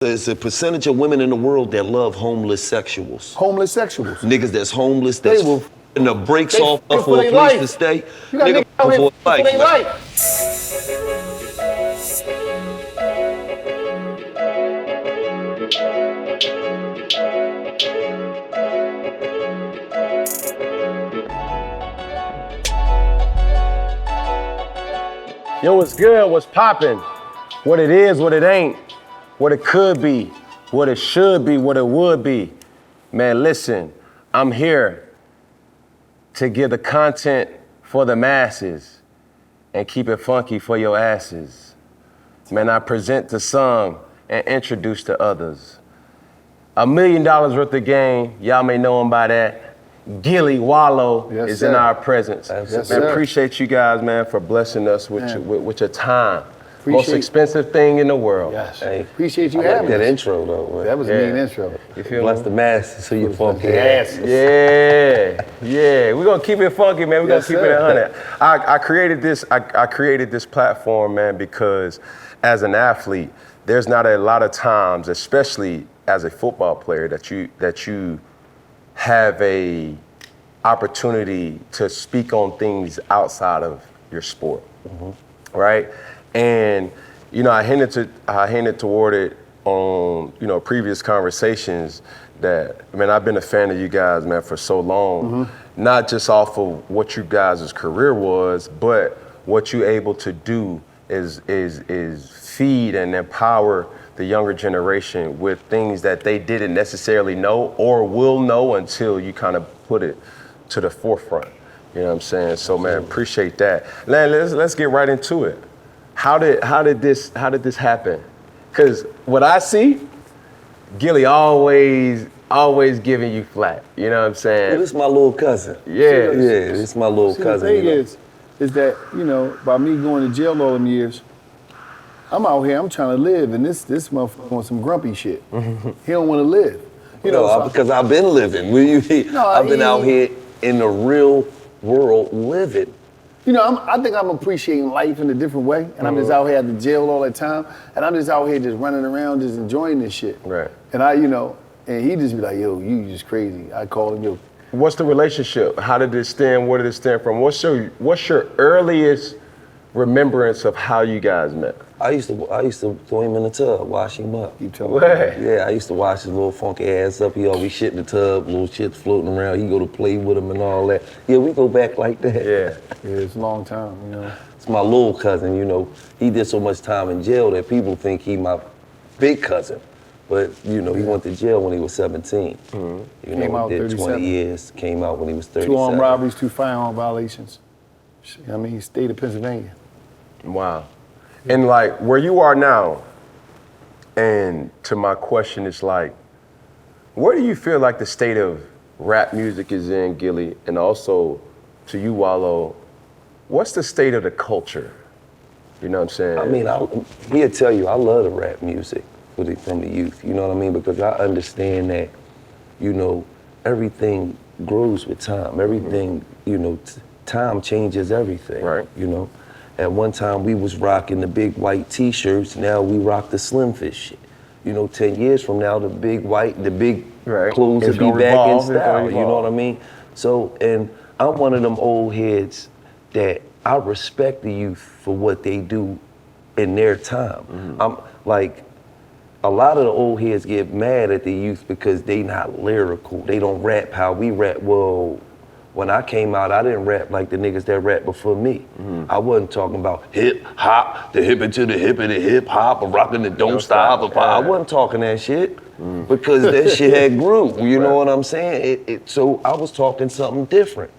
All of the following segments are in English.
There's a percentage of women in the world that love homeless sexuals. Homeless sexuals. Niggas that's homeless, that's and the brakes off for a place life. to stay. You got niggas out here for their life. Yo, what's good? What's poppin'? What it is, what it ain't, what it could be, what it should be, what it would be. Man, listen, I'm here to give the content for the masses and keep it funky for your asses. Man, I present to some and introduce to others. $1 million worth of game, y'all may know him by that. Gillie, Wallo is in our presence. Yes, man, appreciate you guys, man, for blessing us with your time. Most expensive thing in the world. Yes. Hey, appreciate you I like having that us. intro though. Man. That was a mean intro. You feel Bless me? the masses so you funky Yes. Yeah. We're gonna keep it funky, man. We're gonna keep it 100. I created this platform, man, because as an athlete, there's not a lot of times, especially as a football player, that you have a opportunity to speak on things outside of your sport, right? And I hinted toward it on previous conversations that, man, I've been a fan of you guys, man, for so long, not just off of what you guys' career was, but what you're able to do is feed and empower the younger generation with things that they didn't necessarily know or will know until you kind of put it to the forefront. You know what I'm saying? So, man, appreciate that. Man, let's get right into it. How did this happen? Because what I see, Gillie always giving you flat. You know what I'm saying? Well, this is my little cousin. Yeah. This is my little cousin. The thing is that, by me going to jail all them years, I'm out here, I'm trying to live, and this motherfucker on some grumpy shit. He don't want to live. Because I've been living. I've been out here in the real world living. I think I'm appreciating life in a different way, and I'm just out here at the jail all the time, and I'm just out here just running around, just enjoying this shit. Right. And and he just be like, yo, you just crazy. I call him, yo. What's the relationship? How did it stem? Where did it stem from? What's your earliest remembrance of how you guys met? I used to throw him in the tub, wash him up. You told me. Yeah, I used to wash his little funky ass up. He always shit in the tub, little shit floating around. He go to play with him and all that. Yeah, we go back like that. Yeah, it's a long time, It's my little cousin, He did so much time in jail that people think he my big cousin. But, he went to jail when he was 17. Came out did 37. 20 years, came out when he was 37. 2 armed robberies, 2 firearm violations. State of Pennsylvania. Wow. And like where you are now, and to my question, it's like, where do you feel like the state of rap music is in, Gillie? And also to you, Wallo, what's the state of the culture? You know what I'm saying? He'll tell you, I love the rap music from the youth, you know what I mean? Because I understand that, everything grows with time. Everything, time changes everything, right? At one time we was rocking the big white t-shirts, now we rock the slim fit shit. 10 years from now, the big clothes will be back in style, you know what I mean? So, and I'm one of them old heads that I respect the youth for what they do in their time. I'm like, a lot of the old heads get mad at the youth because they not lyrical. They don't rap how we rap. Well, when I came out, I didn't rap like the niggas that rap before me. I wasn't talking about hip hop, the hip to the hip of the hip hop, or rocking the don't stop. I wasn't talking that shit because that shit had grew. You know what I'm saying? So I was talking something different.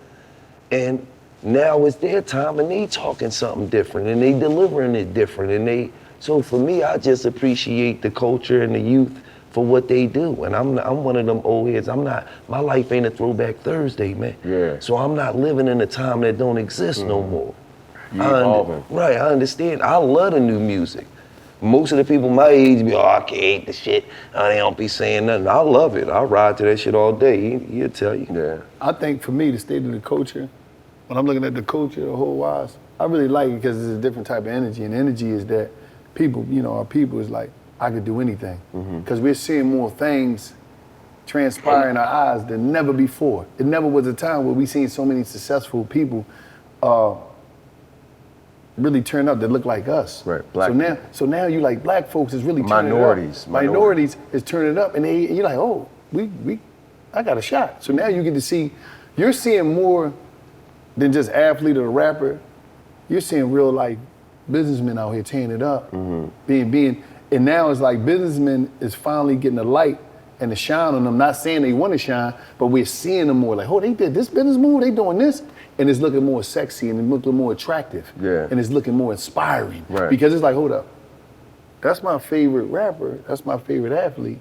And now it's their time and they talking something different and they delivering it different. So for me, I just appreciate the culture and the youth for what they do. And I'm one of them old heads. My life ain't a throwback Thursday, man. Yeah. So I'm not living in a time that don't exist no more. Right, I understand. I love the new music. Most of the people my age be, I can't hate the shit. They don't be saying nothing. I love it. I ride to that shit all day. He'll tell you. Yeah. I think for me, the state of the culture, when I'm looking at the culture, the whole wise, I really like it because it's a different type of energy. And energy is that people, our people is like, I could do anything. Because we're seeing more things transpire in our eyes than never before. It never was a time where we seen so many successful people really turn up that look like us. Right. Black so now you like black folks is really turning minorities. it up. Minorities is turning up, and you're like, oh, I got a shot. So now you get to see, you're seeing more than just athlete or rapper. You're seeing real life businessmen out here tearing it up, being, and now it's like businessmen is finally getting the light and the shine on them. Not saying they want to shine, but we're seeing them more like, oh, they did this business move, they doing this, and it's looking more sexy and it's looking more attractive, and it's looking more inspiring, because it's like, hold up, that's my favorite rapper, that's my favorite athlete.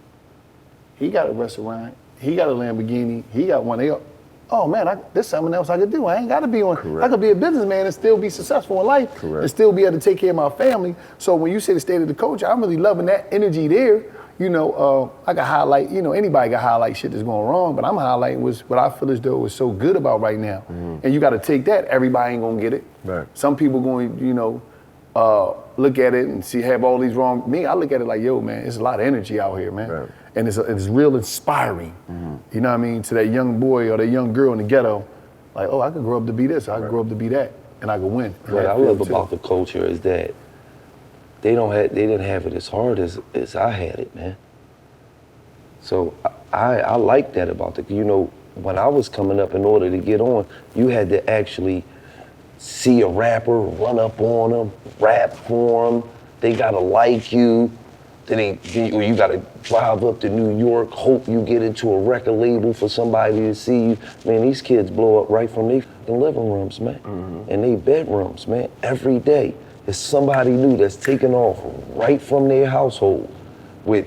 He got a restaurant, he got a Lamborghini, he got one. Oh man, there's something else I could do. I ain't gotta be on, I could be a businessman and still be successful in life and still be able to take care of my family. So when you say the state of the culture, I'm really loving that energy there. You know, I can highlight, you know, anybody can highlight shit that's going wrong, but I'm highlighting what I feel as though is so good about right now. And you gotta take that, everybody ain't gonna get it. Some people going, you know, look at it and have all these wrong, me, I look at it like, yo man, it's a lot of energy out here, man. And it's real inspiring, you know what I mean, to that young boy or that young girl in the ghetto, like, oh, I could grow up to be this, I could grow up to be that, and I could win. What I love about the culture is that they didn't have it as hard as I had it, man. So I like that about the, you know, when I was coming up, in order to get on, you had to actually see a rapper, run up on them, rap for them, they gotta like you. Then you gotta drive up to New York, hope you get into a record label for somebody to see you. Man, these kids blow up right from their living rooms, man, and their bedrooms, man. Every day, there's somebody new that's taking off right from their household with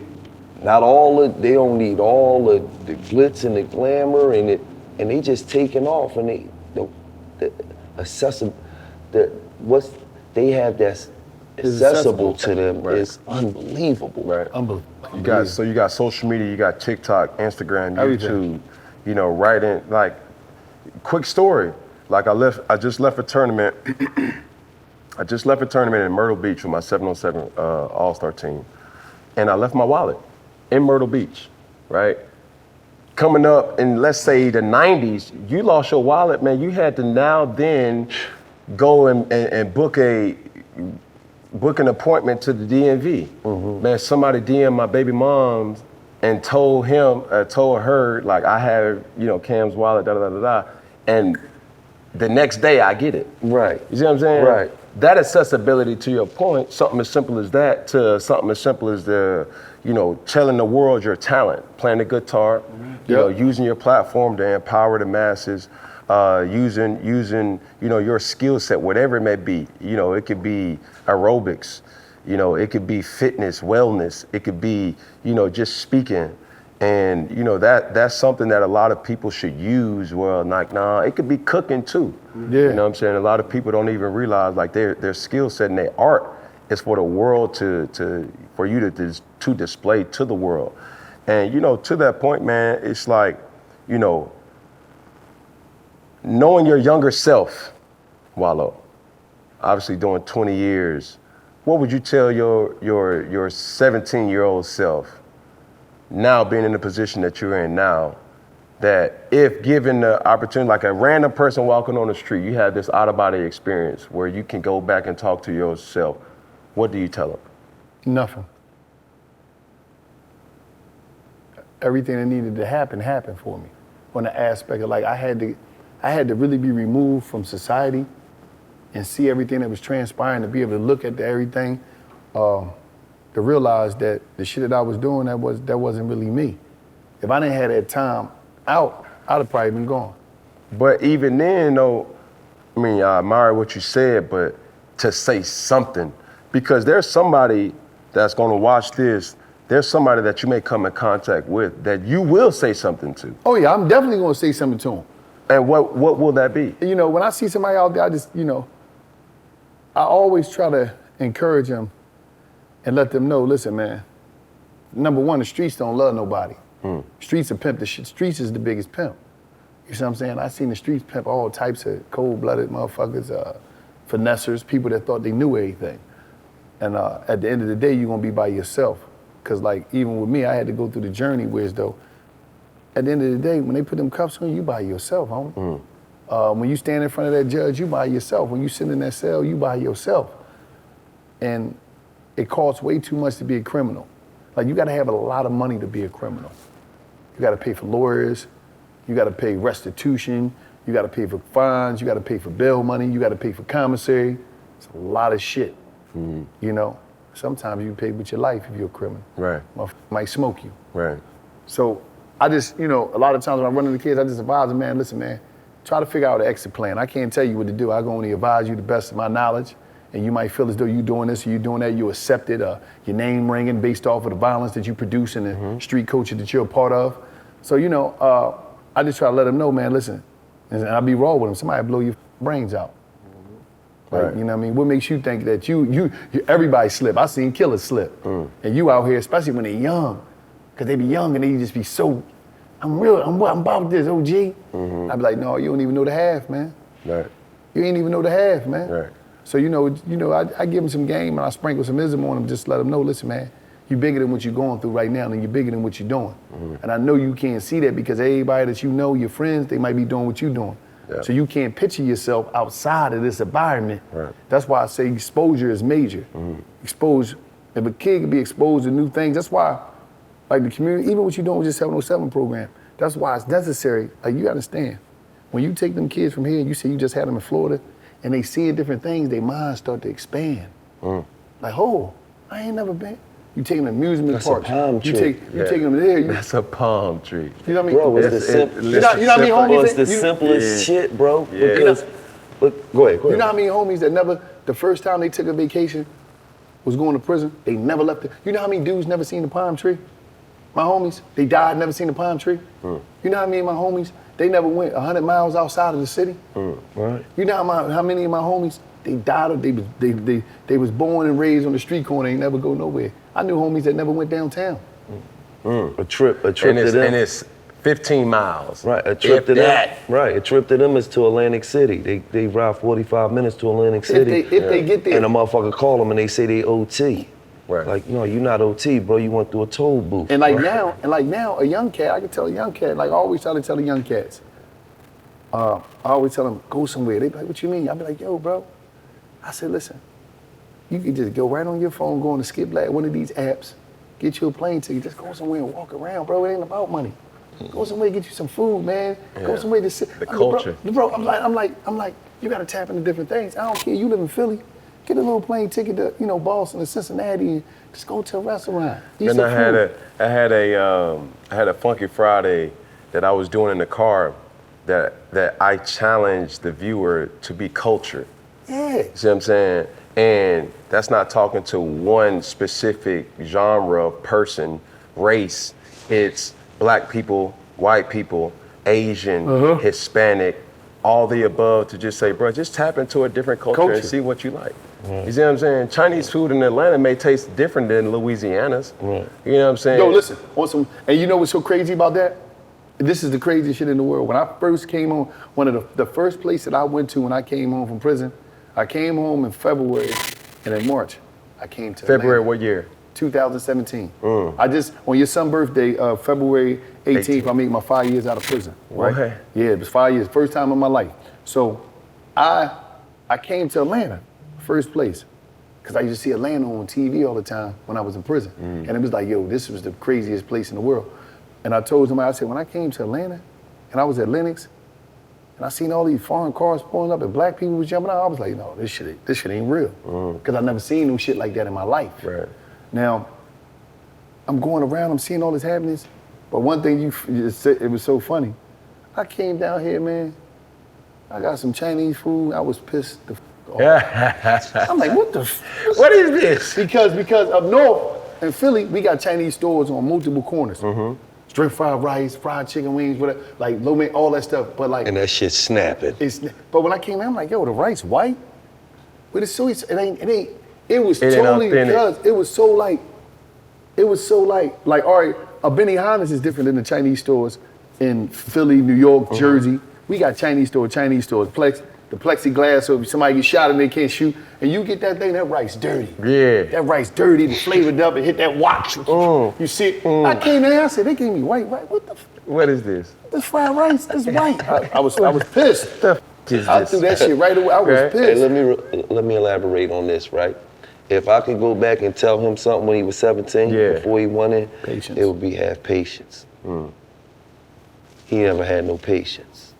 not all they don't need all the glitz and the glamour and they just taking off, and the accessible, they have that's accessible to them is unbelievable. Unbelievable. You got social media, you got TikTok, Instagram, YouTube, you know, writing. Like, quick story. Like I just left a tournament. I just left a tournament in Myrtle Beach with my 707 All-Star team, and I left my wallet in Myrtle Beach, right? Coming up in, let's say, the 90s, you lost your wallet, man. You had to now then go and book an appointment to the DMV. Man, somebody DM'd my baby mom and told her, like, I have, you know, Cam's wallet, and the next day I get it. Right. You see what I'm saying? Right. That accessibility, to your point, something as simple as that to something as simple as telling the world your talent, playing the guitar, you know, using your platform to empower the masses, using your skill set, whatever it may be. You know, it could be aerobics, you know, it could be fitness, wellness, it could be, you know, just speaking. And, you know, that's something that a lot of people should use. Well, like, nah, it could be cooking too. You know what I'm saying? A lot of people don't even realize, like, their skill set and their art is for the world for you to display to the world. And, you know, to that point, man, it's like, you know, knowing your younger self, Wallo, obviously doing 20 years, what would you tell your 17-year-old self, now being in the position that you're in now, that if given the opportunity, like a random person walking on the street, you have this out-of-body experience where you can go back and talk to yourself, what do you tell them? Nothing. Everything that needed to happen happened for me. On the aspect of, like, I had to really be removed from society and see everything that was transpiring, to be able to look at everything, to realize that the shit that I was doing, that wasn't really me. If I didn't have that time out, I'd have probably been gone. But even then, though, I mean, I admire what you said, but to say something, because there's somebody that's gonna watch this, there's somebody that you may come in contact with that you will say something to. Oh yeah, I'm definitely gonna say something to him. And what will that be? You know, when I see somebody out there, I just, you know, I always try to encourage them and let them know, listen, man, number one, the streets don't love nobody. Streets are pimp. The streets is the biggest pimp. You see what I'm saying? I seen the streets pimp all types of cold-blooded motherfuckers, finessers, people that thought they knew everything. And at the end of the day, you're gonna be by yourself. Because like, even with me, I had to go through the journey where as though, at the end of the day, when they put them cuffs on you by yourself, homie. When you stand in front of that judge, you by yourself. When you sit in that cell, you by yourself. And it costs way too much to be a criminal. Like, you gotta have a lot of money to be a criminal. You gotta pay for lawyers, you gotta pay restitution, you gotta pay for fines, you gotta pay for bail money, you gotta pay for commissary. It's a lot of shit, you know? Sometimes you pay with your life if you're a criminal. Right. Might smoke you. Right. So I just, you know, a lot of times when I run into kids, I just advise them, man, listen, man, try to figure out an exit plan. I can't tell you what to do. I can only advise you the best of my knowledge. And you might feel as though you're doing this or you're doing that, you accept it, your name ringing based off of the violence that you produce and the street culture that you're a part of. So, you know, I just try to let them know, man, listen, and I'll be raw with them. Somebody blow your brains out. Like, Right. you know what I mean? What makes you think that you everybody slip? I seen killers slip. And you out here, especially when they're young, because they be young and they just be so, I'm about this, OG. I be like, no, you don't even know the half, man. Right. You ain't even know the half, man. Right. So, you know, I give them some game and I sprinkle some ism on them, just let them know, listen, man, you're bigger than what you're going through right now and you're bigger than what you're doing. And I know you can't see that because everybody that you know, your friends, they might be doing what you're doing. Yeah. So you can't picture yourself outside of this environment. Right. That's why I say exposure is major. If a kid can be exposed to new things, that's why, like the community, even what you're doing with your 707 program, that's why it's necessary. Like, you understand, when you take them kids from here, you say you just had them in Florida, and they seeing different things, their minds start to expand. Like, oh, I ain't never been. You taking them amusement That's parks. a palm tree. You taking them there. That's a palm tree. You know what I mean? Bro, it's the It's- simple. You know what I mean, homies? It's the simplest shit, bro. Yeah. Because, look, go ahead. You know how many homies that never, the first time they took a vacation was going to prison, they never left it. You know how many dudes never seen the palm tree? My homies, they died, never seen the palm tree. You know how many of my homies, they never went 100 miles outside of the city? Right. You know how many of my homies, they died, or they was born and raised on the street corner, they never go nowhere. I knew homies that never went downtown. A trip And to them. and it's 15 miles. Right, a trip If to them. that. Right, a trip to them is to Atlantic City. They ride 45 minutes to Atlantic City. If they get there. And a motherfucker call them and they say they OT. Right. Like, no, you're not OT, bro. You went through a toll booth. And like now, a young cat, I can tell a young cat, like I always try to tell the young cats, I always tell them, go somewhere. They be like, what you mean? I be like, yo, bro. I said, listen, you can just go right on your phone, go on the Skip Lab, one of these apps, get you a plane ticket, just go somewhere and walk around, bro. It ain't about money. Go somewhere, get you some food, man. Go somewhere to sit. The culture. Bro, I'm like, you gotta tap into different things. I don't care, you live in Philly, get a little plane ticket to, Boston or Cincinnati and just go to a restaurant. Eat And some I had a Fūnky Frîday that I was doing in the car that I challenged the viewer to be cultured. Yeah. You see what I'm saying? And that's not talking to one specific genre, person, race. It's black people, white people, Asian, Hispanic, all the above, to just say, bro, just tap into a different culture. And see what you like. You see what I'm saying? Chinese food in Atlanta may taste different than Louisiana's. You know what I'm saying? Yo, listen, and you know what's so crazy about that? This is the craziest shit in the world. When I first came home, one of the first places that I went to when I came home from prison, I came home in February, and in March, I came to February Atlanta. what year? 2017. On your son's birthday, February 18th, I made my 5 years out of prison. Right? Okay. Yeah, it was 5 years, first time in my life. So I came to Atlanta, first place, because I used to see Atlanta on TV all the time when I was in prison. And it was like, yo, this was the craziest place in the world. And I told somebody, I said, when I came to Atlanta, and I was at Lenox, and I seen all these foreign cars pulling up and black people was jumping out, I was like, no, this shit ain't real. Because I never seen no shit like that in my life. Right. Now, I'm going around, I'm seeing all this happenings, but one thing you said, it was so funny. I came down here, man, I got some Chinese food, I was pissed the off. I'm like, what the What is this? Because up north in Philly, we got Chinese stores on multiple corners. Straight fried rice, fried chicken wings, whatever, like lo mein, all that stuff. But like, And that shit snapping. but when I came in, I'm like, yo, the rice white? But it's so, it was It ain't totally authentic. because it was so like, all right, a Benihana's is different than the Chinese stores in Philly, New York, Jersey. We got Chinese stores, Plex. the plexiglass, so if somebody gets shot and they can't shoot, and you get that thing, that rice dirty. Yeah. That rice dirty, the flavored up, and hit that watch. You see it. I came there, I said, they gave me white rice. What is this? This fried rice, this white. I was pissed. I threw that shit right away. I was pissed. Hey, let me elaborate on this, right? If I could go back and tell him something when he was 17, before he went in, Patience. it would be have patience. He never had no patience.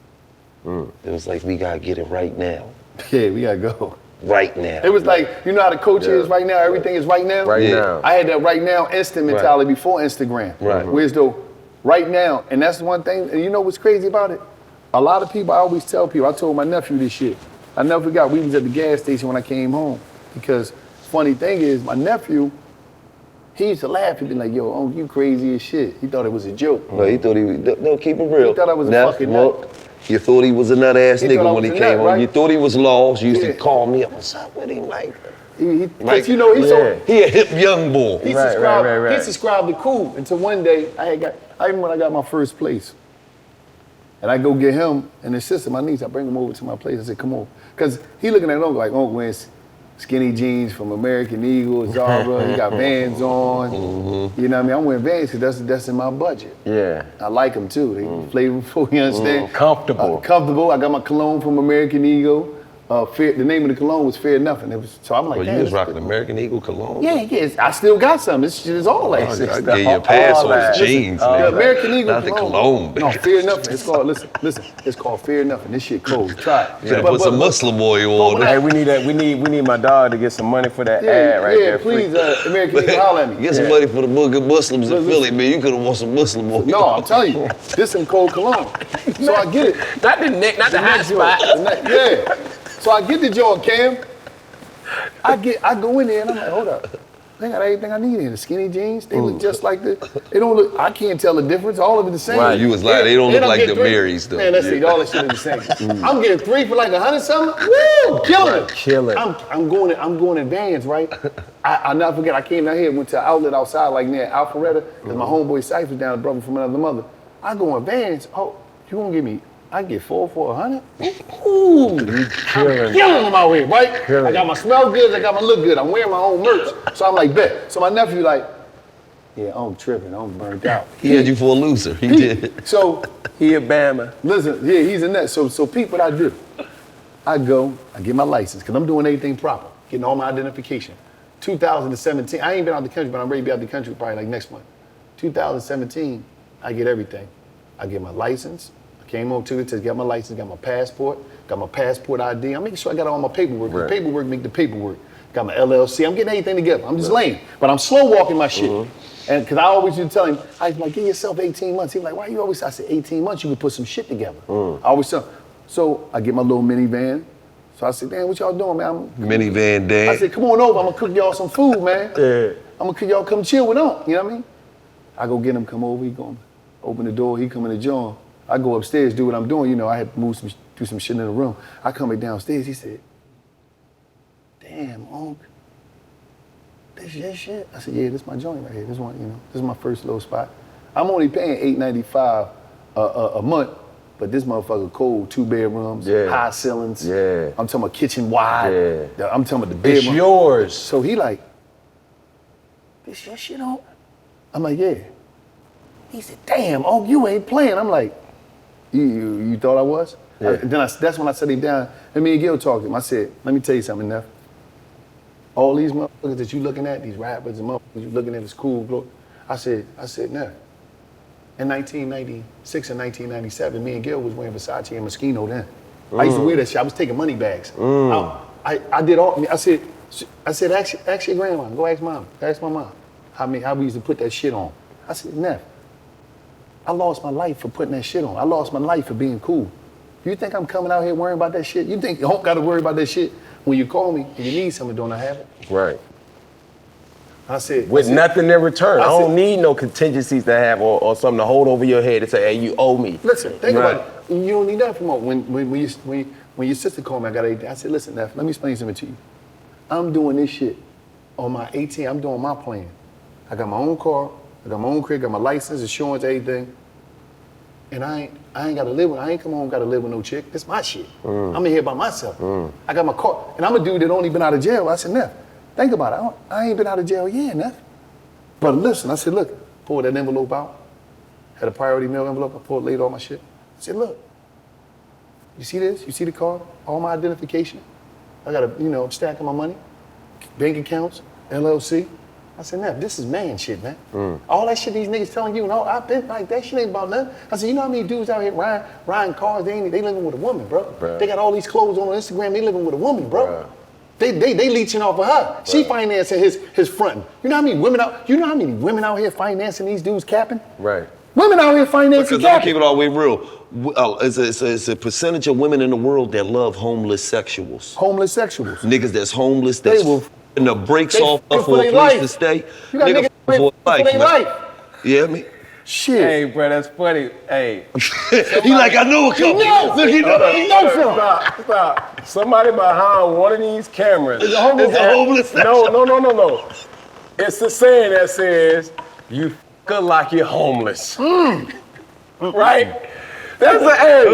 It was like, we gotta get it right now. Yeah, we gotta go. Right now. It was like, you know how the coach is right now, everything is right now? Right now. I had that right now instant mentality before Instagram. Right. Whereas though, right now, and that's one thing, and you know what's crazy about it? A lot of people, I always tell people, I told my nephew this shit. I never forgot, we was at the gas station when I came home. Because funny thing is, my nephew, he used to laugh and be like, yo, oh, you crazy as shit. He thought it was a joke. No, he thought he was, no, keep it real. He thought I was a fucking nut. You thought he was a nut ass He thought I nigga when was he a came nut, home. right? You thought he was lost. You used to Yeah. call me up, what's up with him? Like, Because you know, he's so, he a hip young boy. he Right, subscribed, right. he subscribed to Cool until one day, I remember when I got my first place. And I go get him and his sister, my niece, I bring him over to my place. I said, come on. Because he looking at Uncle like, Uncle wearing skinny jeans from American Eagle, Zara, he got Vans on. You know what I mean? I'm wearing Vans because that's in my budget. Yeah. I like them too. They flavorful, you understand? Comfortable. Comfortable. I got my cologne from American Eagle. The name of the cologne was Fair Nothing. So I'm like, Well, damn, you was this- rocking American Eagle cologne? Yeah, I still got some. This shit is all like I this. gave you a pass all on that. his jeans, The nigga. American Eagle Not the cologne, No, bitch. Fear Nothing. It's called, listen, it's called Fear Nothing. This shit cold. Try it. Should've put some Muslim oil on Hey, it. we need my dog to get some money for that ad right there. please, American Eagle, holler at me. Get some money for the good Muslims in Philly, man. You could have won some Muslim oil. No, I'm telling you, this some cold cologne. So I get it. Not the neck, not the hot spot. Yeah. So I get the joint, Cam. I go in there and I'm like, hold up. They got everything I need in the skinny jeans. They look just like the. They don't look. I can't tell the difference. All of it the same. Right, you was lying. They don't look I'm like getting the three. Marys, though. Man, that's it. All that shit is the same. I'm getting 3 for like 100 something. Woo, killing it. Killing. I'm going in Vans, right? I never forget. I came down here, went to an outlet outside, like near Alpharetta, because my homeboy Cypher down, brother from another mother. I go in Vans. Oh, you gonna give me? I can get 4 for 100. Ooh, I'm killing them out here, right? I got my smell good, I got my look good. I'm wearing my own merch, so I'm like, bet. So my nephew like, yeah, I'm tripping, I'm burnt out. He had you for a loser. He did. So He a Bama. listen, yeah, he's in that. So peep what I do. I go, I get my license, because I'm doing everything proper, getting all my identification. 2017, I ain't been out the country, but I'm ready to be out the country probably like next month. 2017, I get everything. I get my license. I came home to it to get my license, got my passport ID. I'm making sure I got all my paperwork. Right. The paperwork make the paperwork. Got my LLC. I'm getting everything together. I'm just laying, but I'm slow walking my shit. And because I always used to tell him, I was like, give yourself 18 months. He was like, why you always? I said, 18 months, you can put some shit together. I always tell him. So I get my little minivan. So I said, damn, what y'all doing, man? Minivan I dad. said, come on over. I'm gonna cook y'all some food, man. I'm gonna cook y'all, come chill with him. You know what I mean? I go get him, come over. He gonna open the door. He come in the joint. I go upstairs, do what I'm doing. You know, I had to do some shit in the room. I come back downstairs. He said, damn, Unc, this your shit? I said, yeah, this is my joint right here. This one, you know, this is my first little spot. I'm only paying $8.95 a month, but this motherfucker cold, 2 bedrooms, high ceilings. Yeah. I'm talking about kitchen wide. Yeah. I'm talking about the It's bedroom. yours. So he like, this your shit, Unc? I'm like, yeah. He said, damn, Unc, you ain't playing. I'm like, you thought I was? Yeah. That's when I set him down. And me and Gil talked to him. I said, let me tell you something, Neff. All these motherfuckers that you looking at, these rappers and motherfuckers you looking at is cool, bro. I said, Neff. In 1996 and 1997, me and Gil was wearing Versace and Moschino then. I used to wear that shit. I was taking money bags. I did all. I said, ask your grandma. Go ask mom. Ask my mom. How we used to put that shit on. I said, Neff, I lost my life for putting that shit on. I lost my life for being cool. You think I'm coming out here worrying about that shit? You think you don't got to worry about that shit when you call me and you need something, don't I have it? Right. I said, With nothing in return. I I don't said- need no contingencies to have or something to hold over your head and say, hey, you owe me. Listen, think Right. about it. You don't need that from when your sister called me, I got everything. I said, listen, Neff, let me explain something to you. I'm doing this shit on my 18. I'm doing my plan. I got my own car. I got my own crib. Got my license, insurance, everything. and I ain't gotta live with, I ain't come home gotta live with no chick. This my shit. I'm in here by myself. I got my car, and I'm a dude that only been out of jail. I said, Neff, think about it. I ain't been out of jail yet, Neff. But listen, I said, look, pulled that envelope out, had a priority mail envelope, I laid all my shit. I said, look, you see this? You see the card? All my identification. I got I'm stacking my money, bank accounts, LLC. I said, Neff, this is man shit, man. All that shit these niggas telling you, no, I've been like, that shit ain't about nothing. I said, you know how many dudes out here riding cars, they living with a woman, bro. They got all these clothes on Instagram, they living with a woman, bro. They leeching off of her. She financing his fronting. You know how many women out here financing these dudes capping? Right. Women out here financing Because I'll capping. keep it all the way real. It's a percentage of women in the world that love homeless sexuals. Homeless sexuals. Niggas that's homeless, that's and the brakes off for a place to stay. You got niggas for their life. Yeah, me. Shit. Hey, bro, that's funny. Hey. He like, I know a couple. Look, he knows him. Stop. Somebody behind one of these cameras. It's a homeless section. No. It's the saying that says, you f***er like you're homeless. Right? That's the aim.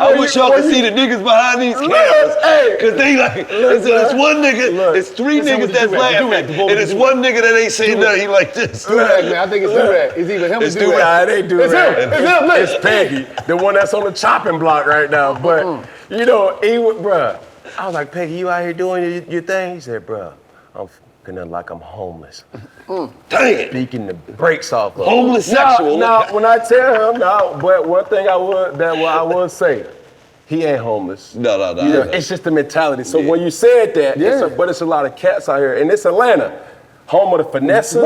I wish y'all could see the niggas behind these cameras. Cause they like, it's one nigga, it's three niggas that's laughing, and it's one nigga that ain't saying nothing. He like this. Do-rag, man. I think it's do-rag. It's either him or do-rag. It ain't do-rag. It's him. Look. It's Peggy, the one that's on the chopping block right now. But, bruh, I was like, Peggy, you out here doing your thing? He said, bruh, I'm f***ing like I'm homeless. Dang it. Beaking the brakes off of Homeless sexual. Now, when I tell him, but one thing I would say, he ain't homeless. No. It's just the mentality. So when you said that, it's a lot of cats out here, and it's Atlanta. Home of the finessers,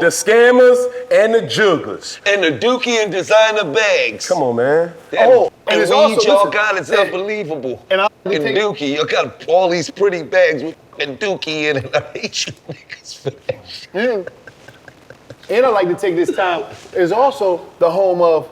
the scammers, and the jugglers. And the Dookie and designer bags. Come on, man. And and it's weed also, y'all got, it's unbelievable. And Dookie, y'all got all these pretty bags with Dookie in it. I hate you niggas for that shit. And I like to take this time. It's also the home of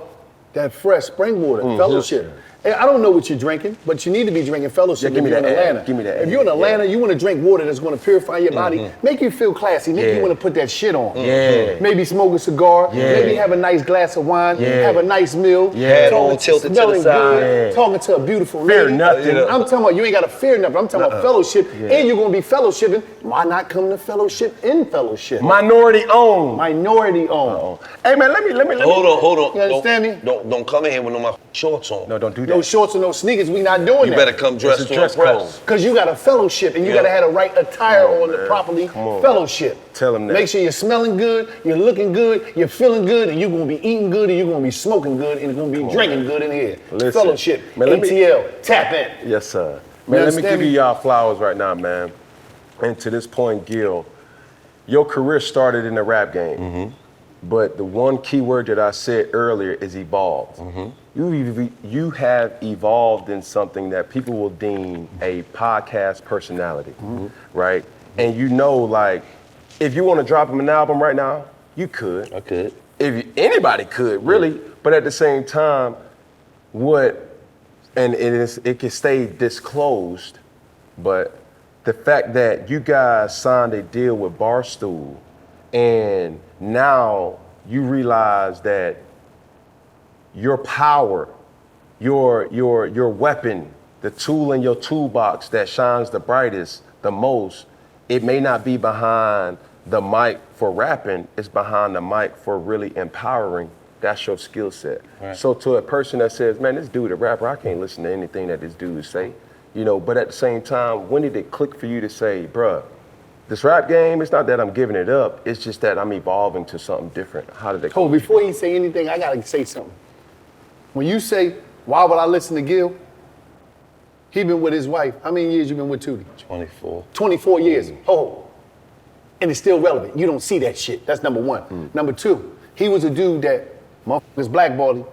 that fresh spring water, Fellowship. And I don't know what you're drinking, but you need to be drinking Fellowship if you're in Atlanta. Give me that. If you're in Atlanta, you want to drink water that's going to purify your body, make you feel classy, make you want to put that shit on. Maybe smoke a cigar, maybe have a nice glass of wine, have a nice meal, Tilted to the side. talking to a beautiful Fear lady. nothing. I'm talking about you ain't got to fear nothing. I'm talking about fellowship, and you're going to be fellowshipping. Why not come to fellowship in fellowship? Minority owned. Minority owned. Hey man, let me. Hold on. You understand me? Don't come in here with no shorts on. No, don't do that. No shorts or no sneakers. We not doing You that. better come dressed to dress impress. Because you got a fellowship and you got to have the right attire on to properly fellowship. Tell them that. Make sure you're smelling good, you're looking good, you're feeling good, and you're going to be eating good, and you're going to be smoking good, and you're going to be drinking good in here. Listen, Fellowship, man, ATL, tap in. Yes, sir. Man, let me give you y'all flowers right now, man. And to this point, Gil, your career started in the rap game. But the one key word that I said earlier is evolve. You have evolved in something that people will deem a podcast personality, right? And like, if you want to drop him an album right now, you could. I could. Anybody could, really. But at the same time, it can stay disclosed, but the fact that you guys signed a deal with Barstool, and now you realize that your power, your weapon, the tool in your toolbox that shines the brightest, the most, it may not be behind the mic for rapping, it's behind the mic for really empowering. That's your skill set. Right. So to a person that says, man, this dude a rapper, I can't listen to anything that this dude say, but at the same time, when did it click for you to say, bruh, this rap game, it's not that I'm giving it up, it's just that I'm evolving to something different. How did it come? Before you say anything, I gotta say something. When you say, why would I listen to Gil? He been with his wife. How many years you been with Tootie? 24. 24 years. And it's still relevant. You don't see that shit. That's number one. Number two, he was a dude that motherfuckers blackballed him.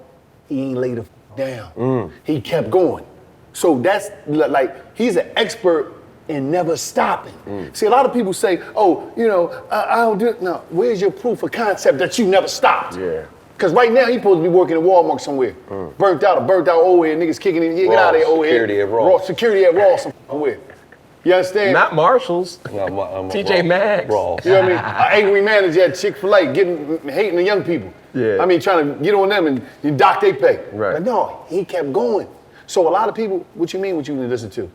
He ain't laid the down. He kept going. So that's like, he's an expert in never stopping. See, a lot of people say, I don't do it. No, where's your proof of concept that you never stopped? Yeah. Because right now, he's supposed to be working at Walmart somewhere. Burnt out old way, niggas kicking in. Get out of there, old head. Security at Raw. Security at Raw somewhere. You understand? Not Marshalls. I'm TJ Maxx. Ross. You know what I mean? An angry manager at Chick-fil-A hating the young people. Yeah. I mean, trying to get on them and dock they pay. Right. But no, he kept going. So a lot of people, what you mean what you listen to?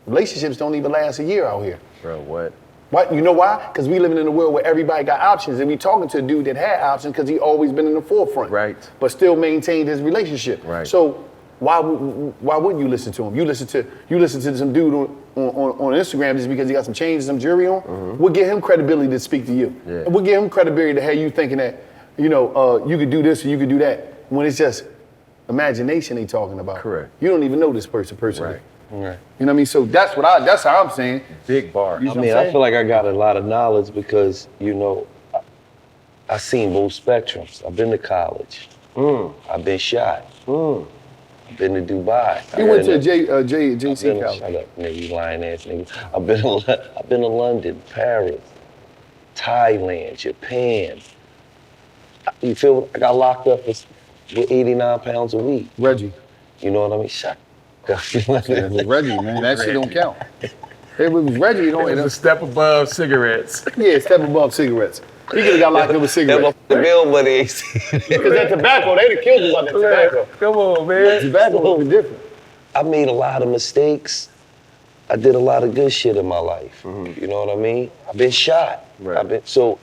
Relationships don't even last a year out here. Bro, what? What? You know why? Because we living in a world where everybody got options, and we talking to a dude that had options because he always been in the forefront. Right. But still maintained his relationship. Right. So why wouldn't you listen to him? You listen to some dude on Instagram just because he got some chains and some jewelry on. We'll give him credibility to speak to you. Yeah. And we'll give him credibility to have you thinking that, you know, you could do this or you could do that. When it's just imagination they talking about. Correct. You don't even know this person personally. Right. You know what I mean? So that's how I'm saying. Big bar. You I mean, I feel like I got a lot of knowledge because, you know, I seen both spectrums. I've been to college. I've been shot. I've been to Dubai. You went to JC college. Shut up, nigga, you lying ass nigga. I've been to London, Paris, Thailand, Japan. You feel? I got locked up with 89 pounds of weed. Reggie. You know what I mean? Shut. It was Reggie, man. That shit don't count. If it was Reggie, you know, It's a step above cigarettes. yeah, step above cigarettes. He could have got locked up with cigarettes. The bill money. Because that tobacco, they'd have killed you about that tobacco. Come on, man. Tobacco was different. I made a lot of mistakes. I did a lot of good shit in my life. You know what I mean? I've been shot. Right. So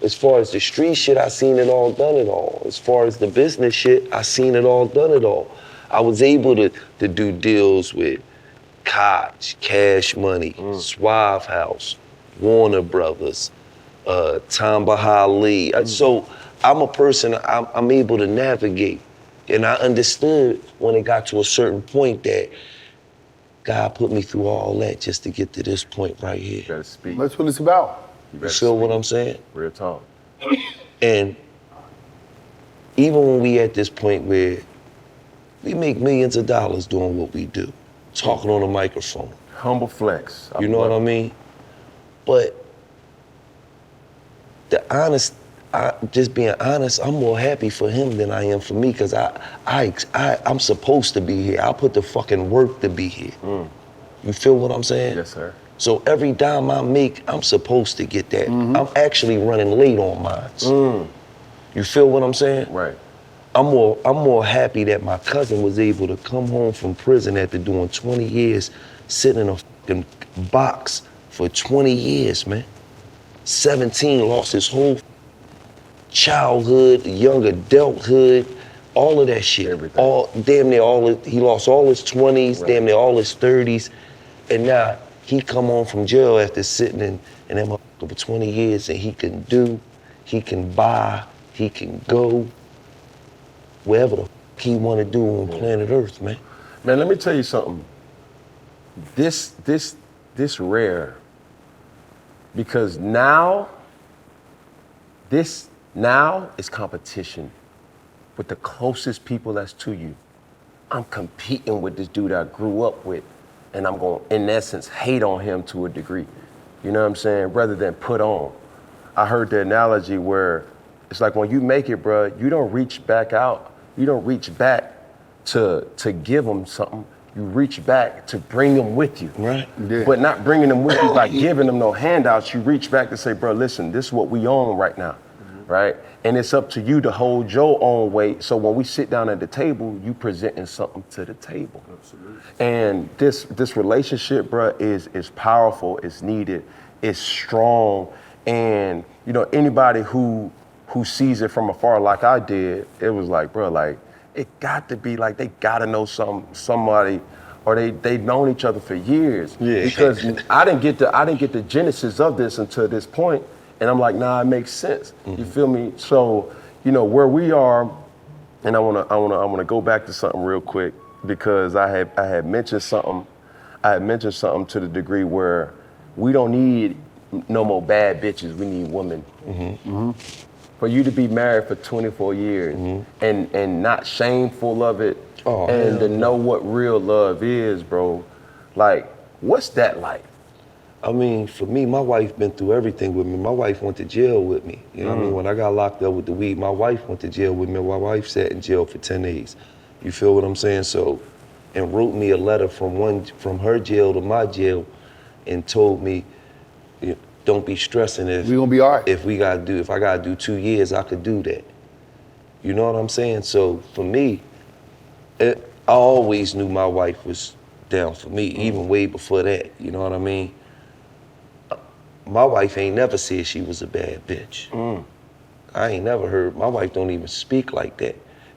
as far as the street shit, I seen it all, done it all. As far as the business shit, I seen it all, done it all. I was able to do deals with Koch, Cash Money, Suave House, Warner Brothers, Tom Bahali. So I'm a person, I'm able to navigate. And I understood when it got to a certain point that God put me through all that just to get to this point right here. You better speak. That's what it's about. You feel what I'm saying? Real talk. And even when we at this point where we make millions of dollars doing what we do, talking on a microphone. Humble flex. You know what I mean? But just being honest, I'm more happy for him than I am for me because I'm supposed to be here. I put the fucking work to be here. You feel what I'm saying? Yes, sir. So every dime I make, I'm supposed to get that. I'm actually running late on mine. You feel what I'm saying? Right. I'm more happy that my cousin was able to come home from prison after doing 20 years, sitting in a fucking box for 20 years, man. 17, lost his whole childhood, young adulthood, all of that shit. Everything. He lost all his 20s, damn near all his 30s, and now he come home from jail after sitting in that motherfucker for 20 years, and he can do, he can buy, he can go wherever the fuck he want to do on planet Earth, man. Man, let me tell you something. This rare, because now is competition with the closest people that's to you. I'm competing with this dude I grew up with, and I'm going to, in essence, hate on him to a degree. You know what I'm saying? Rather than put on. I heard the analogy where it's like when you make it, bro, you don't reach back out. You don't reach back to give them something. You reach back to bring them with you. Right. Yeah. But not bringing them with you by giving them no handouts. You reach back to say, bro, listen, this is what we own right now, right? And it's up to you to hold your own weight. So when we sit down at the table, you presenting something to the table. Absolutely. And this relationship, bro, is powerful, it's needed, it's strong. And, you know, anybody who sees it from afar like I did, it was like, bro, like, it got to be like they gotta know somebody, or they've known each other for years. Yeah. Because I didn't get the genesis of this until this point, and I'm like, nah, it makes sense. You feel me? So, you know, where we are, and I wanna go back to something real quick because I had mentioned something to the degree where we don't need no more bad bitches. We need women. For you to be married for 24 years and not shameful of it, and to know what real love is, bro. Like, what's that like? I mean, for me, my wife been through everything with me. My wife went to jail with me. You know what I mean? When I got locked up with the weed, my wife went to jail with me. My wife sat in jail for 10 days. You feel what I'm saying? So, and wrote me a letter from her jail to my jail, and told me, don't be stressing if we gonna be all right. If I gotta do 2 years, I could do that. You know what I'm saying? So for me, I always knew my wife was down for me, even way before that. You know what I mean? My wife ain't never said she was a bad bitch. I ain't never heard, my wife don't even speak like that.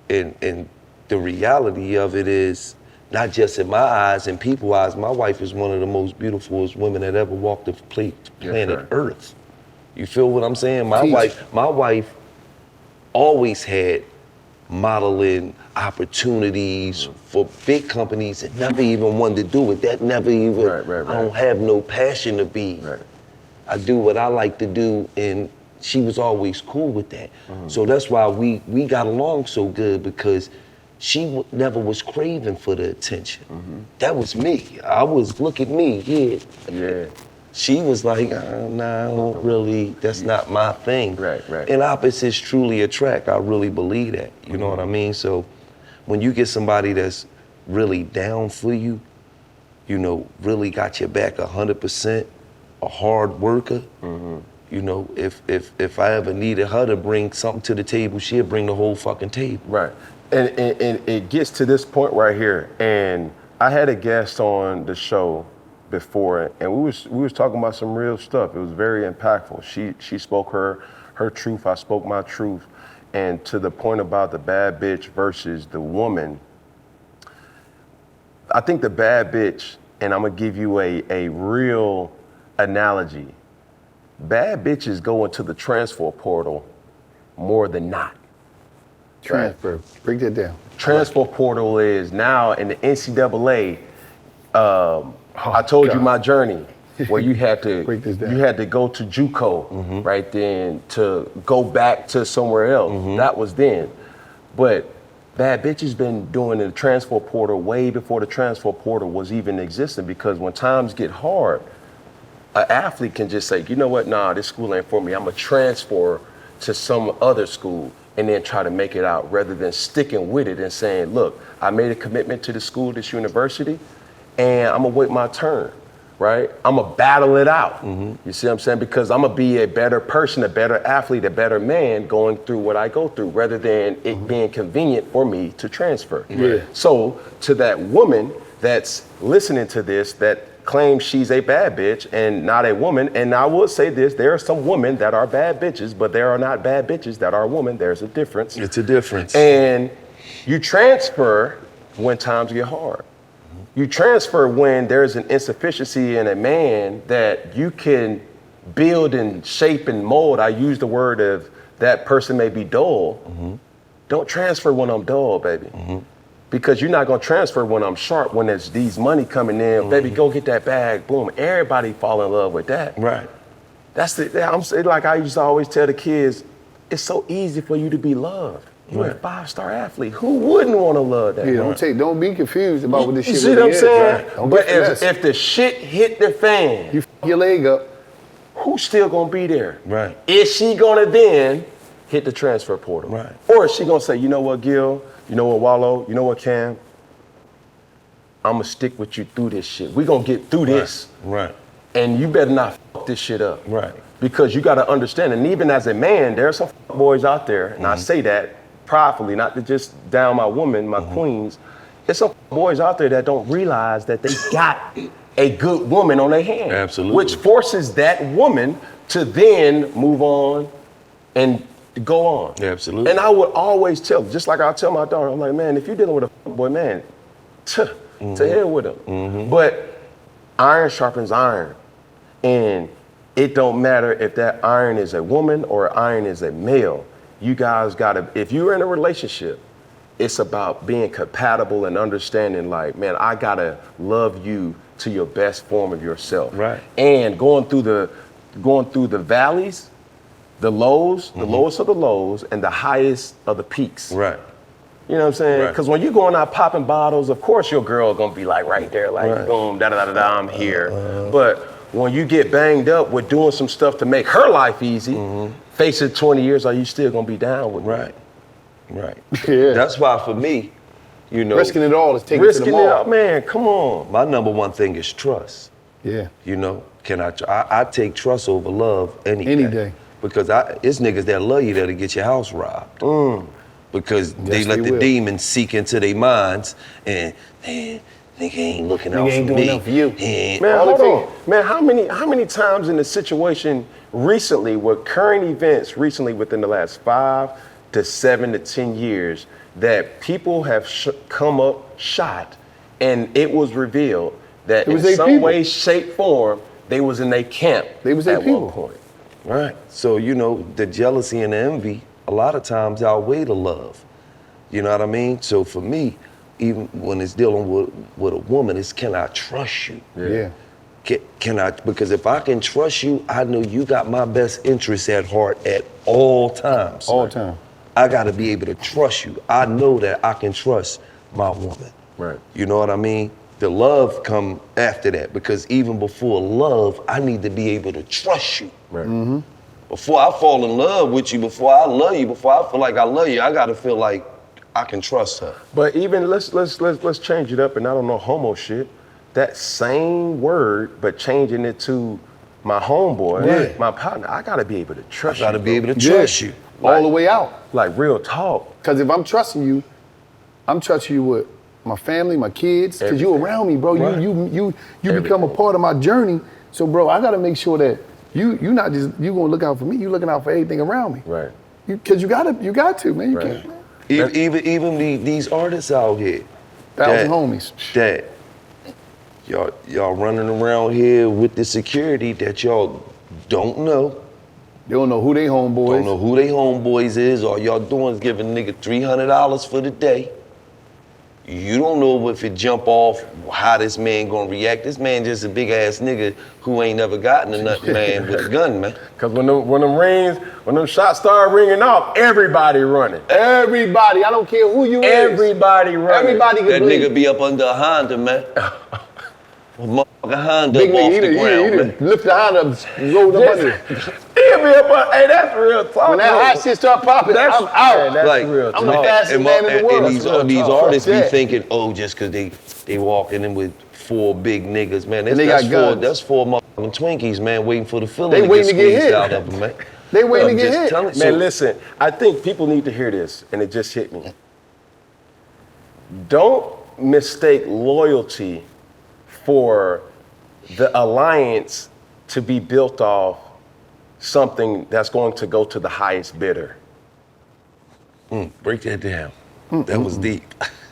And the reality of it is, not just in my eyes and people's eyes, my wife is one of the most beautiful women that ever walked the planet Earth. You feel what I'm saying? My wife always had modeling opportunities for big companies and never even wanted to do it. That never even, I don't have no passion to be. I do what I like to do, and she was always cool with that. So that's why we got along so good, because she never was craving for the attention. That was me. I was, look at me, yeah. She was like, nah, I don't really, that's not my thing. And opposites truly attract. I really believe that. You know what I mean? So when you get somebody that's really down for you, you know, really got your back 100%, a hard worker, you know, if I ever needed her to bring something to the table, she'll bring the whole fucking table. And it gets to this point right here, and I had a guest on the show before, and we was talking about some real stuff. It was very impactful. She spoke her truth, I spoke my truth, and to the point about the bad bitch versus the woman, I think the bad bitch, and I'm gonna give you a real analogy. Bad bitches go into the transfer portal more than not. Transfer, break that down. Transfer portal is now in the NCAA. I told you my journey, where you had to go to JUCO right then to go back to somewhere else. That was then, but bad bitches been doing the transfer portal way before the transfer portal was even existing. Because when times get hard, an athlete can just say, you know what, nah, this school ain't for me. I'm a transfer to some other school, and then try to make it out, rather than sticking with it and saying, look, I made a commitment to the school, this university, and I'm gonna wait my turn, right? I'm gonna battle it out. You see what I'm saying? Because I'm gonna be a better person, a better athlete, a better man going through what I go through, rather than it being convenient for me to transfer. So to that woman that's listening to this, that claims she's a bad bitch and not a woman, and I will say this, there are some women that are bad bitches, but there are not bad bitches that are women. There's a difference. It's a difference. And you transfer when times get hard. You transfer when there's an insufficiency in a man that you can build and shape and mold. I use the word of that person may be dull. Don't transfer when I'm dull, baby. Because you're not gonna transfer when I'm sharp, when there's these money coming in. Baby, go get that bag, boom. Everybody fall in love with that. That's I'm like I used to always tell the kids, it's so easy for you to be loved. You're a 5-star athlete. Who wouldn't want to love that? Don't be confused about what this shit is. You see what I'm saying? Don't but if the shit hit the fan, you f your leg up, who's still gonna be there? Is she gonna then hit the transfer portal? Or is she gonna say, you know what, Gil? You know what, Wallo? You know what, Cam? I'm gonna stick with you through this shit. We gonna get through this. And you better not fuck this shit up. Because you gotta understand, and even as a man, there are some boys out there, and I say that pridefully, not to just down my woman, my queens. There's some boys out there that don't realize that they got a good woman on their hand. Which forces that woman to then move on and go on. And I would always tell, just like I tell my daughter, I'm like, man, if you're dealing with a boy, man, to hell with him. But iron sharpens iron. And it don't matter if that iron is a woman or iron is a male. You guys gotta, if you're in a relationship, it's about being compatible and understanding, like, man, I gotta love you to your best form of yourself. And going through the valleys, the lows, the lowest of the lows, and the highest of the peaks. You know what I'm saying? Because when you're going out popping bottles, of course your girl gonna be like right there, like boom, da-da-da-da-da, I'm here. But when you get banged up with doing some stuff to make her life easy, face it 20 years, are you still gonna be down with me? That's why for me, you know, risking it all is taking it to the mall. It out, man, come on. My number one thing is trust. Yeah. You know, I take trust over love any day. Any day. Because it's niggas that love you that'll get your house robbed. Because they let the demons seek into their minds and, man, nigga ain't looking out for me. Nigga ain't doing nothing for you. Man, hold on. Man, how many times in the situation recently, with current events recently within the last 5 to 7 to 10 years, that people have come up shot and it was revealed that in some way, shape, form, they was in their camp at one point. Right. So, you know, the jealousy and the envy a lot of times outweigh the love. You know what I mean? So for me, even when it's dealing with a woman, it's can I trust you? Yeah. Can I, because if I can trust you, I know you got my best interests at heart at all times. All time. I gotta be able to trust you. I know that I can trust my woman. Right. You know what I mean? The love come after that, because even before love, I need to be able to trust you. Right. Mm-hmm. Before I fall in love with you, before I love you, before I feel like I love you, I gotta feel like I can trust her. But even let's change it up, and I don't know homo shit. That same word, but changing it to my homeboy, my partner. I gotta be able to trust you. I gotta be able to trust you. All the way out. Like real talk. Because if I'm trusting you with my family, my kids, because you around me, bro. Right. You become a part of my journey. So, bro, I gotta make sure that you not just you gonna look out for me. You looking out for everything around me. Right. Because you got to, man. You can't. Even these artists out here, 1,000 homies. That y'all running around here with the security that y'all don't know. They don't know who they homeboys. Don't know who they homeboys is. All y'all doing is giving a nigga $300 for the day. You don't know if it jump off, how this man gonna react. This man just a big ass nigga who ain't never gotten a nut man with a gun, man. Cause when them shots start ringing off, everybody running. Everybody, I don't care who you Everybody running. Everybody can That bleed. nigga be up under a Honda, man. A motherfucking Honda Big up off the ground, man. Lift the Honda up, roll up under it. He'll be up on, hey, that's real talk. When that hot shit start popping, I'm out. Man, that's Like, real talk. I'm the fastest man in the world. And these artists be Yeah. thinking, oh, just cause they walking in with 4 big niggas, man. And they got guns. That's 4 motherfucking Twinkies, man, waiting for the feeling They to waiting get to get squeezed hit. out of them, man. They waiting to get just hit. telling- Man, listen, I think people need to hear this, and it just hit me. Don't mistake loyalty for the alliance to be built off something that's going to go to the highest bidder. Break that down. That was deep.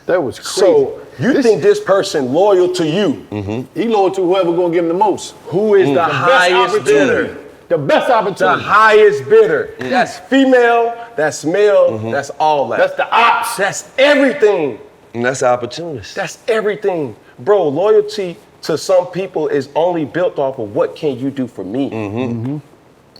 That was crazy. So you think this person loyal to you? He loyal to whoever gonna give him the most. Who is the highest bidder? The best The opportunity. highest bidder. That's female, that's male, that's all that. That's the ops. That's everything. And that's opportunist. That's everything. Bro, loyalty to some people is only built off of what can you do for me.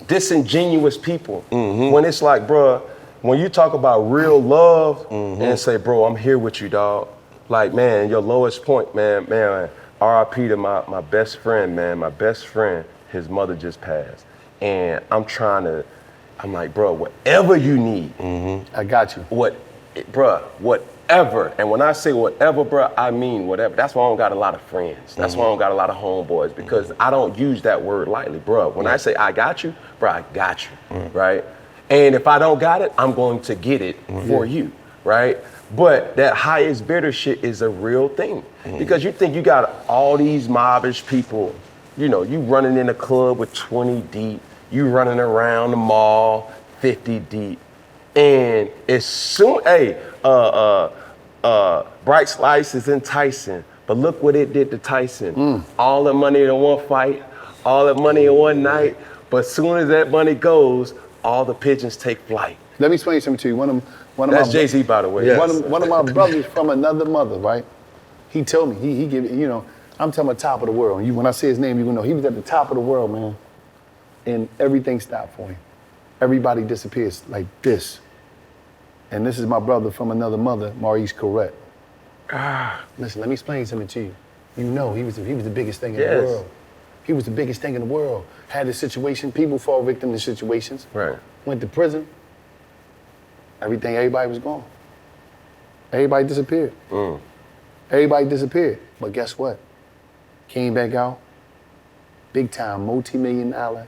Disingenuous people. When it's like, bro, when you talk about real love and say, bro, I'm here with you, dog. Like, man, your lowest point, man, RIP to my best friend, man. My best friend, his mother just passed. And I'm like, bro, whatever you need. I got you. Whatever. And when I say whatever, bro, I mean whatever. That's why I don't got a lot of friends. That's why I don't got a lot of homeboys, because I don't use that word lightly, bro. When I say I got you, bro, I got you, right? And if I don't got it, I'm going to get it for you, right? But that highest bidder shit is a real thing, because you think you got all these mobbish people, you know, you running in a club with 20 deep, you running around the mall 50 deep, and as soon, Bright Slice is enticing, but look what it did to Tyson. All the money in one fight, all the money in one night, but as soon as that money goes, all the pigeons take flight. Let me explain something to you. One of That's my Jay-Z, by the way. Yes. one of my brothers from another mother, right? He told me, he gave, you know, I'm talking about top of the world. When I say his name, you're gonna know. He was at the top of the world, man. And everything stopped for him. Everybody disappears like this. And this is my brother from another mother, Maurice Correct. Listen, let me explain something to you. You know, he was the biggest thing in the world. He was the biggest thing in the world. Had a situation, people fall victim to situations. Right. Went to prison. Everybody was gone. Everybody disappeared. Everybody disappeared. But guess what? Came back out, big time, multi-million-dollar.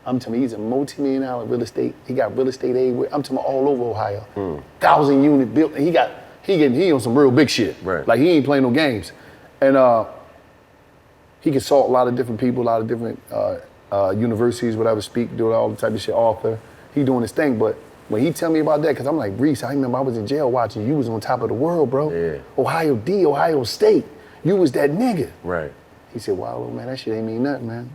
I'm telling you, he's a multi-million-dollar real estate. He got real estate everywhere. I'm talking about all over Ohio. 1,000-unit building. He on some real big shit. Right. Like he ain't playing no games. And he consult a lot of different people, a lot of different universities, whatever, speak, doing all the type of shit, author. He doing his thing, but when he tell me about that, because I'm like, Reese, I remember I was in jail watching you was on top of the world, bro. Yeah. Ohio State. You was that nigga. Right. He said, Wallo, man, that shit ain't mean nothing, man.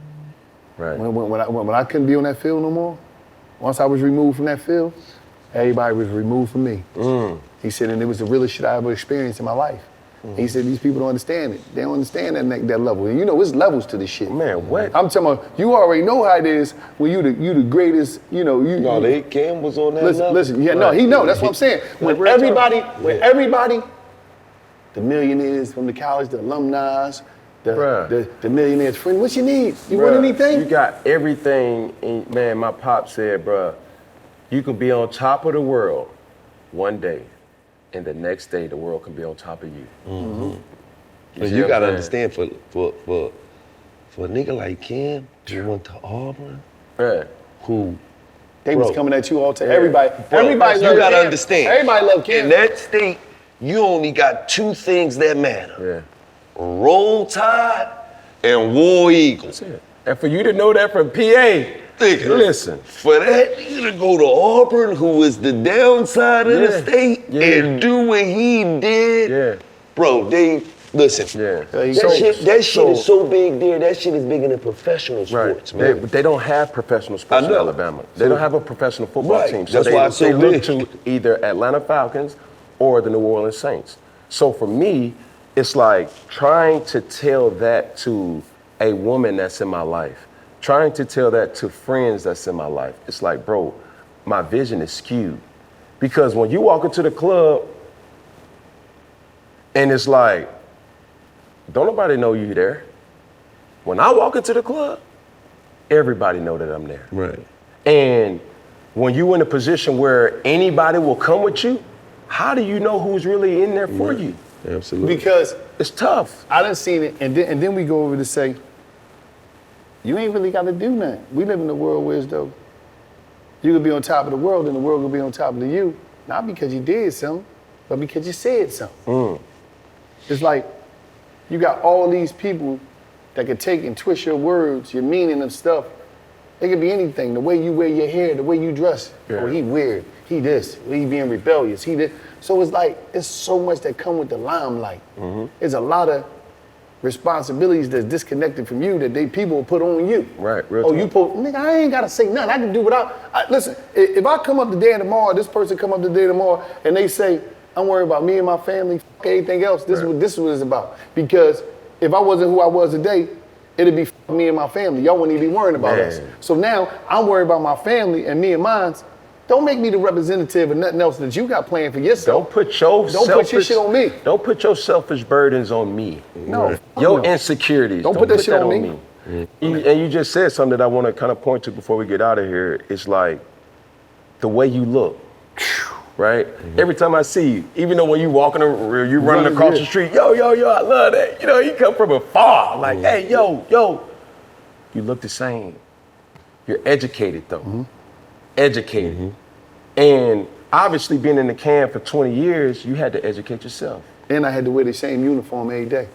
Right. When I couldn't be on that field no more, once I was removed from that field, everybody was removed from me. He said, and it was the realest shit I ever experienced in my life. He said, these people don't understand it. They don't understand that level. And you know, there's levels to this shit. Man, what? I'm talking about, you already know how it is when you the greatest, you know. Cam was on that level. Listen, yeah, no, he know, that's what I'm saying. When everybody, the millionaires from the college, the alumni, the millionaires friend, what you need? You want anything? You got everything, and man, my pop said, bruh, you could be on top of the world one day, and the next day the world can be on top of you. But you gotta understand, for a nigga like Cam, who went to Auburn, who they was coming at you all time. Everybody you love gotta Cam. understand. Everybody love Cam. In that state, you only got two things that matter. Roll Tide and War Eagles. That's it. And for you to know that from PA, listen. For that nigga to go to Auburn, who was the downside of the state, and do what he did, bro, listen. That shit is so big there. That shit is bigger than professional sports, man. They don't have professional sports in Alabama. They don't have a professional football team. So That's why it's so they look big. to either Atlanta Falcons or the New Orleans Saints. So for me, it's like trying to tell that to a woman that's in my life, trying to tell that to friends that's in my life. It's like, bro, my vision is skewed. Because when you walk into the club and it's like, don't nobody know you there. When I walk into the club, everybody know that I'm there. Right. And when you in a position where anybody will come with you, how do you know who's really in there for you? Absolutely. Because it's tough. I done seen it, and then we go over to say, you ain't really got to do nothing. We live in a world where it's though, you could be on top of the world and the world could be on top of you, not because you did something, but because you said something. It's like, you got all these people that could take and twist your words, your meaning of stuff. It could be anything, the way you wear your hair, the way you dress. Oh, he weird, he this, he being rebellious, he this. So it's like, it's so much that come with the limelight. There's a lot of responsibilities that's disconnected from you that people will put on you. Right, nigga, I ain't gotta say nothing. I can do without, listen, if I come up today and tomorrow, this person come up today and tomorrow, and they say, I'm worried about me and my family, everything else, this is what it's about. Because if I wasn't who I was today, it'd be me and my family. Y'all wouldn't even be worrying about us. So now, I'm worried about my family and me and mine. Don't make me the representative of nothing else that you got planned for yourself. Don't put your shit on me. Don't put your selfish burdens on me. No. Your insecurities. Don't put that shit on me. And you just said something that I want to kind of point to before we get out of here. It's like the way you look, right? Every time I see you, even though when you walking or you running across the street, yo, I love that. You know, you come from afar, like, hey, yo, you look the same. You're educated though. Educated. And obviously being in the camp for 20 years, you had to educate yourself. And I had to wear the same uniform every day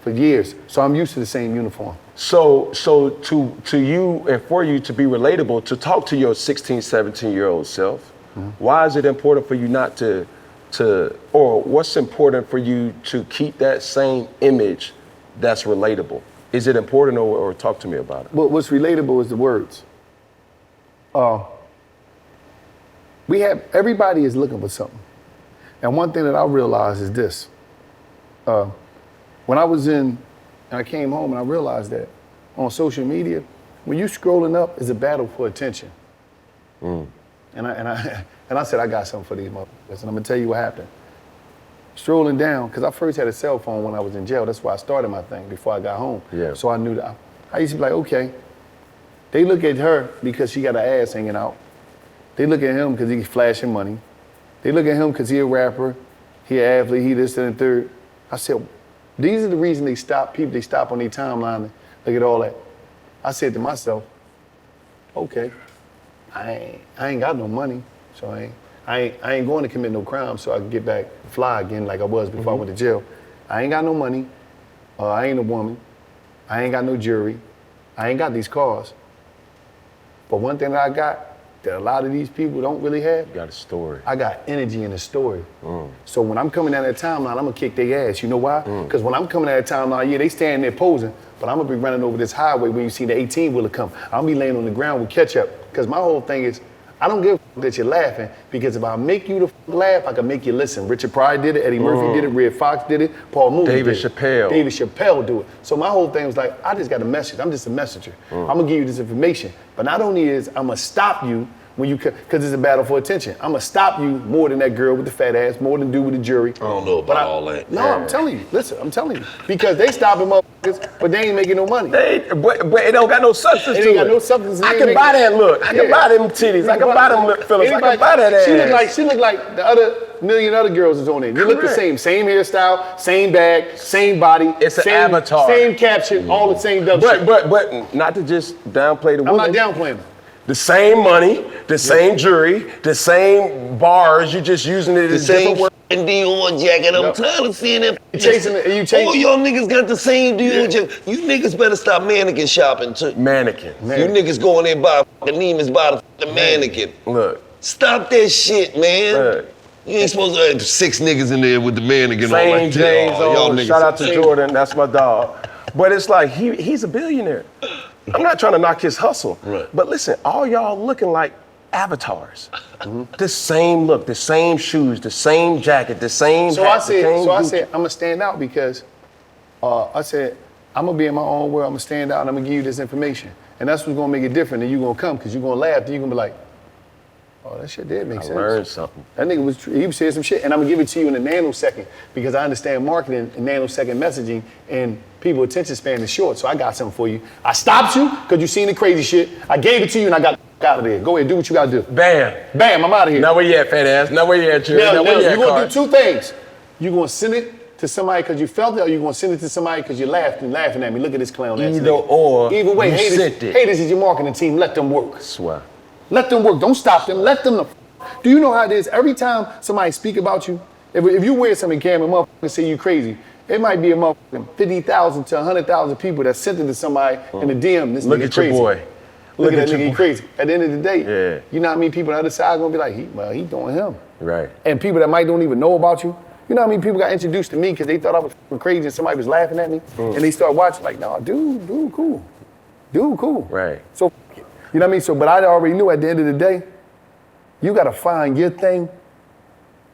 for years. So I'm used to the same uniform. So to you and for you to be relatable, to talk to your 16, 17-year-old self, why is it important for you not to, or what's important for you to keep that same image that's relatable? Is it important or talk to me about it? Well, what's relatable is the words. Everybody is looking for something. And one thing that I realized is this. When I came home and I realized that on social media, when you scrolling up, it's a battle for attention. And I said, I got something for these motherfuckers, and I'm gonna tell you what happened. Strolling down, because I first had a cell phone when I was in jail. That's why I started my thing before I got home. So I knew that. I used to be like, okay, they look at her because she got her ass hanging out. They look at him because he's flashing money. They look at him because he a rapper, he an athlete, he this and the third. I said, these are the reasons they stop people, they stop on their timeline and look at all that. I said to myself, okay, I ain't got no money, so I ain't going to commit no crime so I can get back fly again like I was before I went to jail. I ain't got no money, I ain't a woman, I ain't got no jewelry, I ain't got these cars. But one thing that I got that a lot of these people don't really have. You got a story. I got energy in the story. So when I'm coming down that timeline, I'm gonna kick their ass. You know why? Because when I'm coming down that timeline, yeah, they standing there posing, but I'm gonna be running over this highway when you see the 18-wheeler come. I'll be laying on the ground with ketchup. Because my whole thing is, I don't give a fuck that you're laughing, because if I make you laugh, I can make you listen. Richard Pryor did it, Eddie Murphy did it, Red Fox did it, Paul Mooney did it. David Chappelle do it. So my whole thing was like, I just got a message. I'm just a messenger. I'm gonna give you this information. But not only is I'm gonna stop you when you, because it's a battle for attention. I'm gonna stop you more than that girl with the fat ass, more than dude with the jury. I don't know about all that. No, I'm telling you. Listen, I'm telling you. Because they stopping motherfuckers, but they ain't making no money. But it don't got no substance to it. It ain't got no substance. I can buy that look. I can buy them titties. I can buy them lip fillers. I can buy that ass. She look like the other million other girls that's on there. You look the same hairstyle, same bag, same body. It's an avatar. Same caption, all the same dumb shit. But not to just downplay the women. I'm not downplaying them. The same money, the same jury, the same bars. You just using it as different words. Dior jacket. I'm tired of seeing that. You chasing? All y'all niggas got the same Dior jacket. You niggas better stop mannequin shopping too. Mannequin. You niggas going there buy the Neiman's buy the mannequin. Look. Stop that shit, man. Look. You ain't supposed to have 6 niggas in there with the mannequin same on. Like, James on. Niggas. Shout out to Jordan. That's my dog. But it's like he's a billionaire. I'm not trying to knock his hustle. Right. But listen, all y'all looking like avatars. The same look, the same shoes, the same jacket, the same So hat, I said, I'm gonna stand out because I said, I'm gonna be in my own world, I'm gonna stand out and I'm gonna give you this information. And that's what's gonna make it different. And you're gonna come, because you're gonna laugh, then you're gonna be like, oh, that shit did make sense. I learned something. That nigga he was saying some shit, and I'm gonna give it to you in a nanosecond, because I understand marketing and nanosecond messaging, and people's attention span is short, so I got something for you. I stopped you, because you seen the crazy shit. I gave it to you, and I got out of there. Go ahead, do what you gotta do. Bam. Bam, I'm out of here. Now where you at, fat ass? Now where you at, Jerry? Now where you at, you're gonna do 2 things. You're gonna send it to somebody because you felt it, or you're gonna send it to somebody because you're laughing at me. Look at this clown ass Either nigga. or. Either way, you sent it. Haters is your marketing team. Let them work. Swear. Let them work. Don't stop them. Let them know. Do you know how it is? Every time somebody speak about you, if you wear something, Cam, and motherfuckers say you crazy, it might be a motherfucking 50,000 to 100,000 people that sent it to somebody in the DM. This Look nigga at crazy. your boy. Look at that nigga, he crazy. At the end of the day, Yeah. you know how many people on the other side gonna be like, he doing him. Right. And people that might don't even know about you. You know how many people got introduced to me because they thought I was crazy and somebody was laughing at me, and they start watching like, nah, dude cool. Dude cool. Right. So, you know what I mean? So, but I already knew at the end of the day, you gotta find your thing,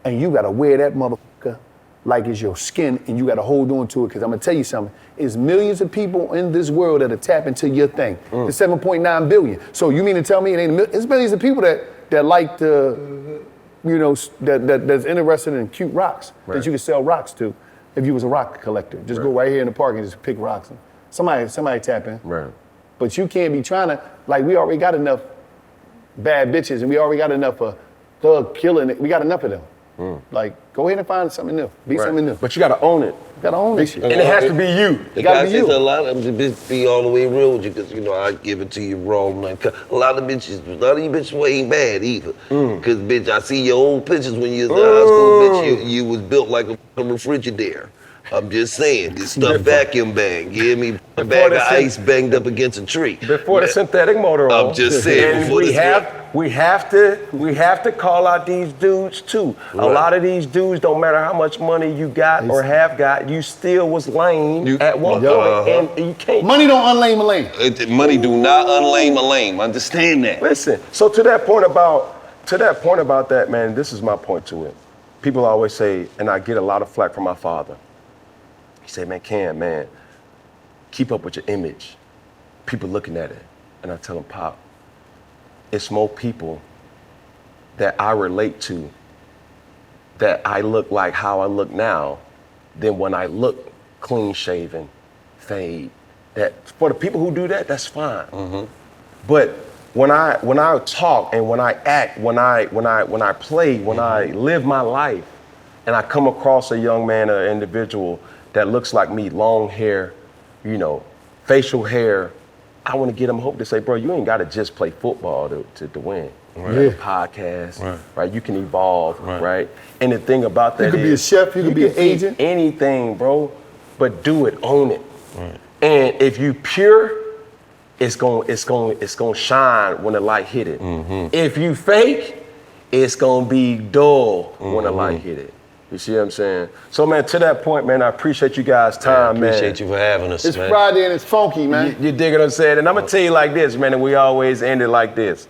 and you gotta wear that motherfucker like it's your skin, and you gotta hold on to it, because I'm gonna tell you something. It's millions of people in this world that are tap into your thing. It's 7.9 billion. So you mean to tell me it ain't it's millions of people that like to, you know, that's interested in cute rocks, that you can sell rocks to if you was a rock collector. Just go right here in the park and just pick rocks. Somebody tap in. Right. But you can't be trying to, like, we already got enough bad bitches, and we already got enough thug killing. We got enough of them. Like, go ahead and find something new. Be something new. But you gotta own it. You gotta own this shit. And it has to be you. It gotta be you. A lot of them, to be all the way real with you, because, you know, I give it to you raw. Like, a lot of you bitches ain't bad either. Because, bitch, I see your old pictures when you was in high school, bitch, you was built like a refrigerator. I'm just saying, this stuff vacuum bang. Give me a bag of ice banged up against a tree. Before the synthetic motor on. I'm just saying. And we have to call out these dudes too. Right. A lot of these dudes, don't matter how much money you got or have got, you still was lame at one point, and you can't. Money don't unlame a lame. Money do not unlame a lame. Understand that. Listen. So to that point about that, man, this is my point to it. People always say, and I get a lot of flack from my father. He said, man, Cam, man, keep up with your image. People looking at it. And I tell him, Pop, it's more people that I relate to that I look like how I look now than when I look clean shaven, fade. That for the people who do that, that's fine. But when I talk and when I act, when I play, when I live my life, and I come across a young man or individual that looks like me, long hair, you know, facial hair, I want to give them hope to say, bro, you ain't got to just play football to win. Right. You have a podcast, right? You can evolve, right? And the thing about that you could be a chef, you could be an agent. Anything, bro, but do it, own it. Right. And if you pure, it's gonna shine when the light hit it. Mm-hmm. If you fake, it's gonna be dull when the light hit it. You see what I'm saying? So, man, to that point, man, I appreciate you guys' time, man. Appreciate you for having us, It's man. Friday and it's funky, man. You dig what I'm saying? And I'm gonna tell you like this, man, and we always end it like this,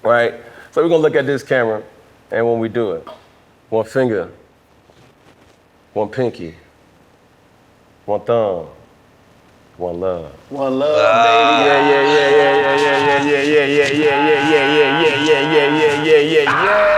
right? So we're gonna look at this camera, and when we do it, one finger, one pinky, one thumb, one love. One love, baby. Yeah.